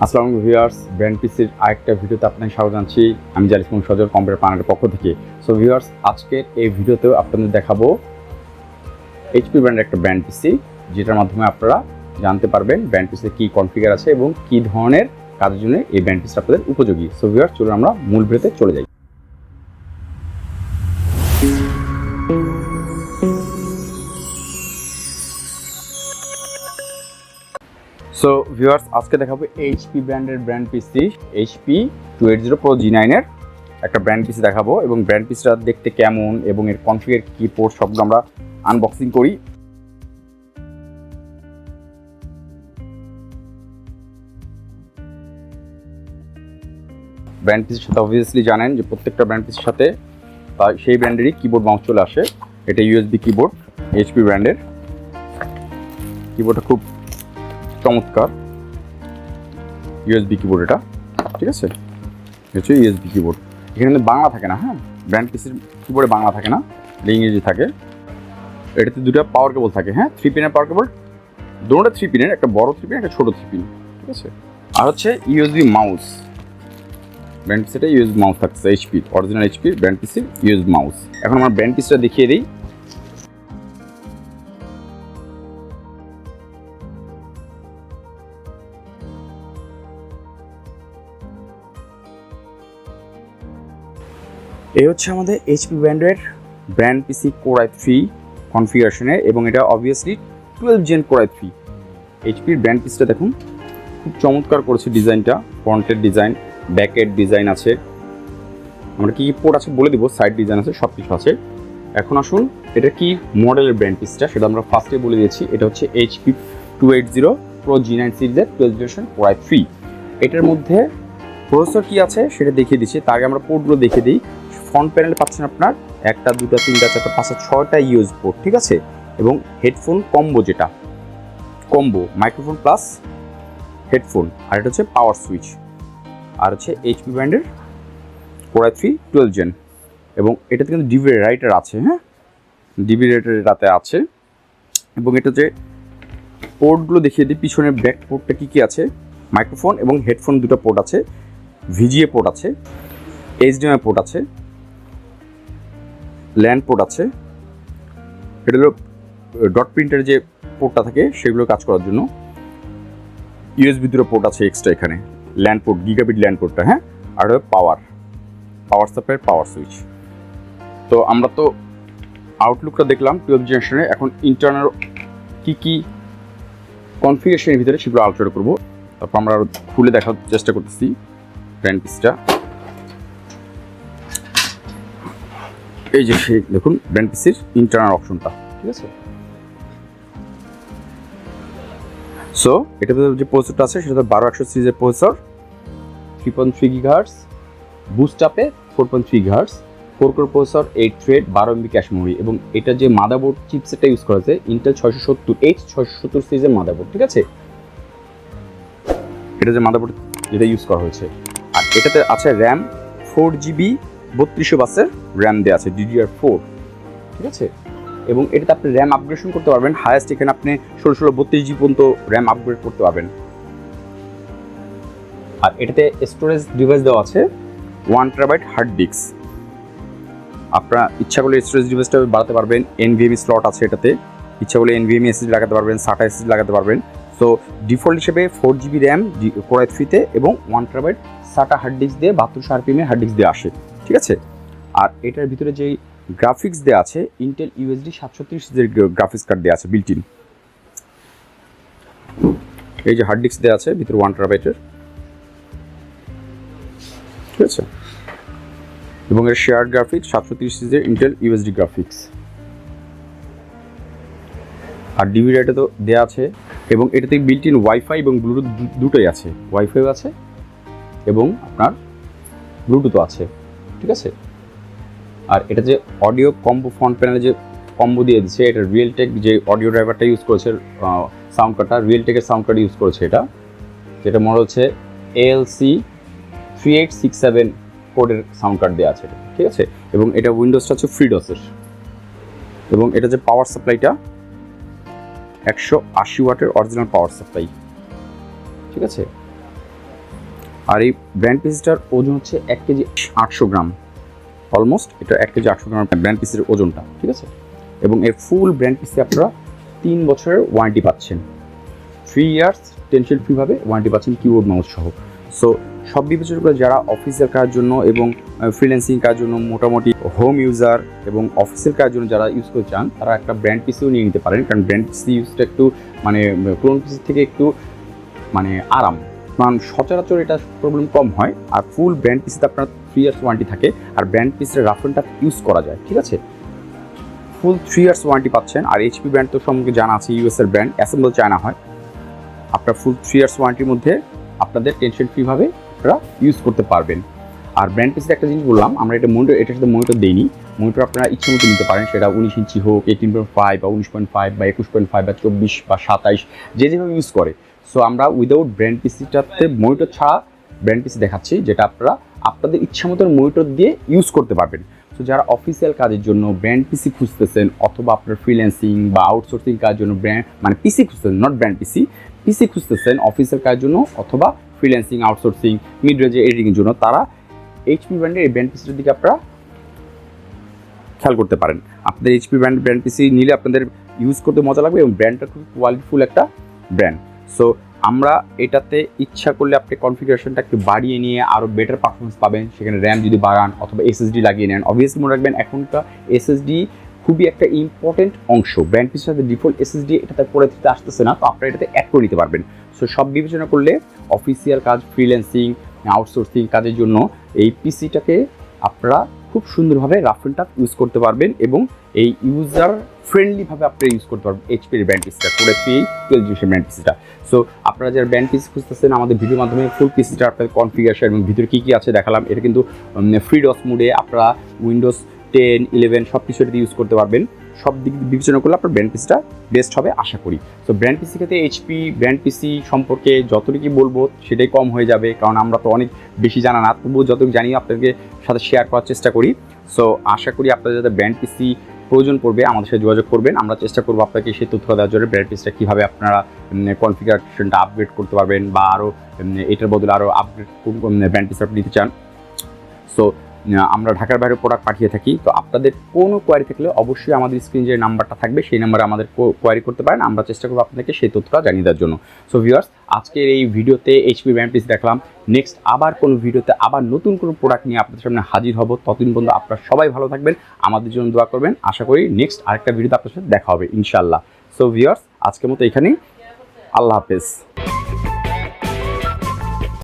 আসসালামু আলাইকুম viewers, brand পিসির আরেকটা ভিডিওতে আপনাকে স্বাগত জানাচ্ছি। আমি জালিস সজল কম্পিউটার প্ল্যানেটের পক্ষ থেকে। সো ভিউয়ার্স, আজকের এই ভিডিওতেও আপনাদের দেখাবো এইচপি ব্র্যান্ডের একটা ব্র্যান্ড পিসি, যেটার মাধ্যমে আপনারা জানতে পারবেন ব্র্যান্ড পিসিতে কী কনফিগার আছে এবং কী ধরনের কাজের জন্য এই ব্র্যান্ড পিসটা আপনাদের উপযোগী। সো ভিউয়ার্স, চলুন আমরা মূল ভিডিওতে চলে যাই। সো ভিউয়ার্স, আজকে দেখাবো এইচপি ব্র্যান্ডের ব্র্যান্ড পিসি এইচপি 280 Pro G9 এর একটা ব্র্যান্ড পিসি দেখাবো এবং ব্র্যান্ড পিসটা দেখতে কেমন এবং এর কনফিগার কি পোর্ট সবগুলো আমরা আনবক্সিং করি। ব্র্যান্ড পিসির সাথে অবভিয়াসলি জানেন যে প্রত্যেকটা ব্র্যান্ড পিসির সাথে সেই ব্র্যান্ডেরই কিবোর্ড মাউস চলে আসে। এটা ইউএসবি কিবোর্ড, এইচপি ব্র্যান্ডের কিবোর্ডটা খুব চমৎকার ইউএসবি কিবোর্ড, এটা ঠিক আছে, হচ্ছে ইউএসবি কিবোর্ড। এখানে কিন্তু বাংলা থাকে না, হ্যাঁ, ব্র্যান্ড পিসির কিবোর্ডে বাংলা থাকে না, ইংরেজি থাকে। এটাতে দুটো পাওয়ার কেবল থাকে, হ্যাঁ, 3 পিনের পাওয়ার কেবল, দুটোটা 3 পিনের, একটা বড় 3 পিন, একটা ছোট 3 পিন, ঠিক আছে। আর হচ্ছে ইউএসবি মাউস, ব্র্যান্ড পিসিটা ইউএসবি মাউস থাকছে, এইচপি অরিজিনাল এইচপি ব্র্যান্ড পিসির ইউএসবি মাউস। এখন আমার ব্র্যান্ড পিসটা দেখিয়ে দিই। এই হচ্ছে আমাদের এইচপি ব্র্যান্ডের ব্র্যান্ড পিসি কোর i3 কনফিগারেশনে, এবং এটা অবভিয়াসলি 12 Gen কোর i3। এইচপির ব্র্যান্ড পিসটা দেখুন, খুব চমৎকার করেছে ডিজাইনটা, ফ্রন্টের ডিজাইন, ব্যাকের ডিজাইন আছে, আমরা কি পোর্ট আছে বলে দিব, সাইড ডিজাইন আছে, সব কিছু আছে। এখন আসুন এটা কি মডেলের ব্র্যান্ড পিসটা সেটা আমরা ফার্স্টে বলে দিয়েছি। এটা হচ্ছে এইচপি 280 Pro G9 সিরিজের 12 Generation কোর i3। এটার মধ্যে প্রসেসর কি আছে সেটা দেখিয়ে দিচ্ছি, তার আগে আমরা পোর্টগুলো দেখিয়ে দিই। ফ্রন্ট প্যানেলে পাচ্ছেন আপনার 1টা 2টা 3টা 4টা 5টা 6টা ইউএস পোর্ট, ঠিক আছে, এবং হেডফোন কম্বো, যেটা কম্বো মাইক্রোফোন প্লাস হেডফোন, আর এটা হচ্ছে পাওয়ার সুইচ, আর হচ্ছে এইচপি ব্র্যান্ডের কোর i3 12 Gen, এবং এটাতে কিন্তু ডিভি রাইটার আছে, হ্যাঁ, ডিভি রাইটার এটাতে আছে। এবং এটা যে পোর্টগুলো দেখিয়ে দিই, পিছনের ব্যাক পোর্টটা কী কী আছে, মাইক্রোফোন এবং হেডফোন দুটো পোর্ট আছে, ভিজিএ পোর্ট আছে, এইচডিএমআই পোর্ট আছে, ল্যান্ড পোর্ট আছে। এটা হলো ডট প্রিন্টারের যে পোর্টটা থাকে সেগুলো কাজ করার জন্য। ইউএসবি দুটো পোর্ট আছে এক্সট্রা এখানে, ল্যান্ড পোর্ট, গিগাবিট ল্যান্ড পোর্টটা, হ্যাঁ, আর পাওয়ার সাপ্লাই, পাওয়ার সুইচ। তো আমরা তো আউটলুকটা দেখলাম 12 জেনারেশনে। এখন ইন্টারনাল কী কী কনফিগারেশনের ভিতরে সেগুলো আলোচনা করবো। তারপর আমরা আরও খুলে দেখার চেষ্টা করতেছি ব্র্যান্ড পিসটা। এই যে সেই দেখুন ব্র্যান্ড পিসির ইন্টারনাল অপশনটা, ঠিক আছে। সো এটাতে যে প্রসেসরটা আছে সেটা 12100 সিরিজের প্রসেসর, 3.3 GHz, বুস্ট আপে 4.3 GHz, 4 core processor, 8 thread, 12 MB cache memory, এবং এটা যে মাদারবোর্ড চিপসেটটা ইউজ করা হয়েছে ইন্টেল 670 সিরিজের মাদারবোর্ড, ঠিক আছে। এটা যে মাদারবোর্ড যেটা ইউজ করা হয়েছে, আর এটাতে আছে র্যাম 4GB 3200 বাসের র্যাম দেওয়া আছে, DDR4, ঠিক আছে। এবং এটাতে আপনি র্যাম আপগ্রেডেশন করতে পারবেন, হায়েস্ট এখানে আপনি 16 32GB পর্যন্ত র্যাম আপগ্রেড করতে পারবেন। আর এটাতে স্টোরেজ ডিভাইস দেওয়া আছে 1 TB হার্ড ডিস্ক, আপনারা ইচ্ছা করলে স্টোরেজ ডিভাইসটা বাড়াতে পারবেন। NVMe স্লট আছে এটাতে, ইচ্ছা করলে NVMe SSD লাগাতে পারবেন, SATA SSD লাগাতে পারবেন। সো ডিফল্ট হিসেবে 4GB র্যাম কোর i3-তে এবং 1 TB SATA হার্ড ডিস্ক দিয়ে 7200 RPM এর হার্ড ডিস্ক দিয়ে আসে, ঠিক আছে। আর এটার ভিতরে যেই গ্রাফিক্স দেওয়া আছে ইন্টেল UHD 730 সিরিজের গ্রাফিক্স কার্ড দেওয়া আছে বিল্ট ইন। এই যে হার্ড ডিস্ক দেওয়া আছে ভিতরে 1 TB এর, ঠিক আছে, এবং এর শেয়ার গ্রাফিক্স 730 সিরিজের ইন্টেল UHD গ্রাফিক্স। আর ডিভি রাইটে তো দেওয়া আছে, এবং এটাতে বিল্ট ইন ওয়াইফাই এবং ব্লুটুথ দুটোই আছে, ওয়াইফাইও আছে এবং আপনার ব্লুটুথও আছে, ঠিক আছে। আর এটা যে অডিও কম্বো, ফ্রন্ট প্যানেলে যে কম্বো দিয়ে দিচ্ছে, এটা রিয়েলটেক যে অডিও ড্রাইভারটা ইউজ করেছে, সাউন্ড কার্ডটা রিয়েলটেকের সাউন্ড কার্ড ইউজ করেছে এটা, যেটা মনে হচ্ছে ALC 3867 কোডের সাউন্ড কার্ড দেওয়া আছে, ঠিক আছে। এবং এটা উইন্ডোজটা হচ্ছে ফ্রিডসের, এবং এটা যে পাওয়ার সাপ্লাইটা 180 ওয়াটের অরিজিনাল পাওয়ার সাপ্লাই, ঠিক আছে। আর এই ব্র্যান্ড পিসটার ওজন হচ্ছে 1 কেজি 800 গ্রাম, অলমোস্ট এটা 1 কেজি 800 গ্রাম ব্র্যান্ড পিসের ওজনটা, ঠিক আছে। এবং এই ফুল ব্র্যান্ড পিসে আপনারা 3 বছরের ওয়ারেন্টি পাচ্ছেন, 3 ইয়ার্স টেনশন ফ্রিভাবে ওয়ারেন্টি পাচ্ছেন কিবোর্ড মাউস সহ। সো সব বিবেচনা করে যারা অফিসের কাজের জন্য এবং ফ্রিল্যান্সিং কাজের জন্য, মোটামুটি হোম ইউজার এবং অফিসের কাজের জন্য যারা ইউজ করতে চান, তারা একটা ব্র্যান্ড পিসিও নিয়ে নিতে পারেন। কারণ ব্র্যান্ড পিসি ইউজটা একটু মানে ক্লোন পিসির থেকে একটু মানে আরাম, কারণ সচরাচর এটা প্রবলেম কম হয়। আর ফুল ব্র্যান্ড পিসিতে আপনার 3 ইয়ার্স ওয়ারেন্টি থাকে, আর ব্র্যান্ড পিসের রাফ অ্যান্ড টাফ ইউজ করা যায়, ঠিক আছে। ফুল 3 ইয়ার্স ওয়ারেন্টি পাচ্ছেন। আর এইচপি ব্র্যান্ড তো সম্পর্কে জানা আছে, ইউএসের ব্র্যান্ড, অ্যাসেম্বল চায়না হয়। আপনার ফুল 3 ইয়ার্স ওয়ারেন্টির মধ্যে আপনাদের টেনশন ফ্রিভাবে আপনারা ইউজ করতে পারবেন। আর ব্র্যান্ড পিসের একটা জিনিস বললাম, আমরা এটা মনিটর, এটার সাথে মনিটর দিইনি। মনিটর আপনারা ইচ্ছে মতো নিতে পারেন, সেটা 19 ইঞ্চি হোক, 18.5 বা 19.5 বা 21.5 বা 24 বা 27, যে যেভাবে ইউজ করে। সো আমরা উইদাউট ব্র্যান্ড পিসিটাতে মনিটর ছাড়া ব্র্যান্ড পিসি দেখাচ্ছি, যেটা আপনারা আপনাদের ইচ্ছা মতো মনিটর দিয়ে ইউজ করতে পারবেন। সো যারা অফিসিয়াল কাজের জন্য ব্র্যান্ড পিসি খুঁজতেছেন, অথবা আপনার ফ্রিল্যান্সিং বা আউটসোর্সিং কাজের জন্য ব্র্যান্ড মানে পিসি খুঁজতেছেন, নট ব্র্যান্ড পিসি, পিসি খুঁজতেছেন অফিসিয়াল কাজের জন্য অথবা ফ্রিল্যান্সিং, আউটসোর্সিং, মিড রেঞ্জে এডিটিংয়ের জন্য, তারা এইচপি ব্র্যান্ডের এই ব্র্যান্ড পিসিটার দিকে আপনারা খেয়াল করতে পারেন। আপনাদের এইচপি ব্র্যান্ড পিসি নিলে আপনাদের ইউজ করতে মজা লাগবে এবং ব্র্যান্ডটা খুব কোয়ালিটিফুল একটা ব্র্যান্ড। সো আমরা এটাতে ইচ্ছা করলে আপনি কনফিগারেশনটা একটু বাড়িয়ে নিয়ে আরও বেটার পারফরমেন্স পাবেন। সেখানে র্যাম যদি বাড়ান অথবা এসএসডি লাগিয়ে নেন, অবভিয়াসলি মনে রাখবেন এখনকার এসএসডি খুবই একটা ইম্পর্টেন্ট অংশ। ব্র্যান্ড পিসির সাথে ডিফল্ট এসএসডি এটাতে করে দিতে আসতেছে না, তো আপনারা এটাতে অ্যাড করে নিতে পারবেন। সো সব বিবেচনা করলে অফিসিয়াল কাজ, ফ্রিল্যান্সিং, আউটসোর্সিং কাজের জন্য এই পিসিটাকে আপনারা খুব সুন্দরভাবে রাফ অ্যান্ড টাফ ইউজ করতে পারবেন এবং এই ইউজার ফ্রেন্ডলিভাবে আপনারা ইউজ করতে পারবেন এইচপির ব্র্যান্ড পিসিটা, কোরে 12 জেনারেশন ব্র্যান্ড পিসিটা। সো আপনারা যারা ব্র্যান্ড পিসি খুঁজতেছেন, আমাদের ভিডিওর মাধ্যমে ফুল পিসিটা আপনাদের কনফিগারেশন এবং ভিতরে কী কী আছে দেখালাম। এটা কিন্তু ফ্রি ডস মোডে আপনারা উইন্ডোজ 10, 11 সব কিছু এটাতে ইউজ করতে পারবেন। সব দিক বিবেচনা করলে আপনার ব্র্যান্ড পিসিটা বেস্ট হবে আশা করি। সো ব্র্যান্ড পিসি ক্ষেত্রে এইচপি ব্র্যান্ড পিসি সম্পর্কে যতটুকু বলবো সেটাই কম হয়ে যাবে, কারণ আমরা তো অনেক বেশি জানা না, তবুও যতটুকু জানি আপনাদেরকে সাথে শেয়ার করার চেষ্টা করি। সো আশা করি আপনাদের যাতে ব্র্যান্ড পিসি প্রয়োজন পড়বে আমাদের সাথে যোগাযোগ করবেন, আমরা চেষ্টা করবো আপনাকে সেই তথ্য দেওয়ার জন্য ব্র্যান্ড পিসিটা কীভাবে আপনারা কনফিগারেশনটা আপগ্রেড করতে পারবেন বা আরও এটার বদলে আরও আপগ্রেড ব্র্যান্ড পিসি আপনি নিতে চান। সো আমরা ঢাকার বাইরে প্রোডাক্ট পাঠিয়ে থাকি। তো আপনাদের কোনো কোয়ারি থাকলে অবশ্যই আমাদের স্ক্রিনে যে নাম্বারটা থাকবে সেই নাম্বারে আমাদের কোয়ারি করতে পারেন, আমরা চেষ্টা করবো আপনাদেরকে সেই তথ্যটা জানিয়ে দেওয়ার জন্য। সো ভিউয়ার্স, আজকের এই ভিডিওতে এইচপি ব্র্যান্ড পিসি দেখলাম। নেক্সট আবার কোনো ভিডিওতে আবার নতুন কোনো প্রোডাক্ট নিয়ে আপনাদের সামনে হাজির হব। ততদিন পর্যন্ত আপনারা সবাই ভালো থাকবেন, আমাদের জন্য দোয়া করবেন। আশা করি নেক্সট আরেকটা ভিডিওতে আপনার সাথে দেখা হবে ইনশাআল্লাহ। সো ভিউয়ার্স, আজকের মতো এখানেই, আল্লাহ হাফেজ।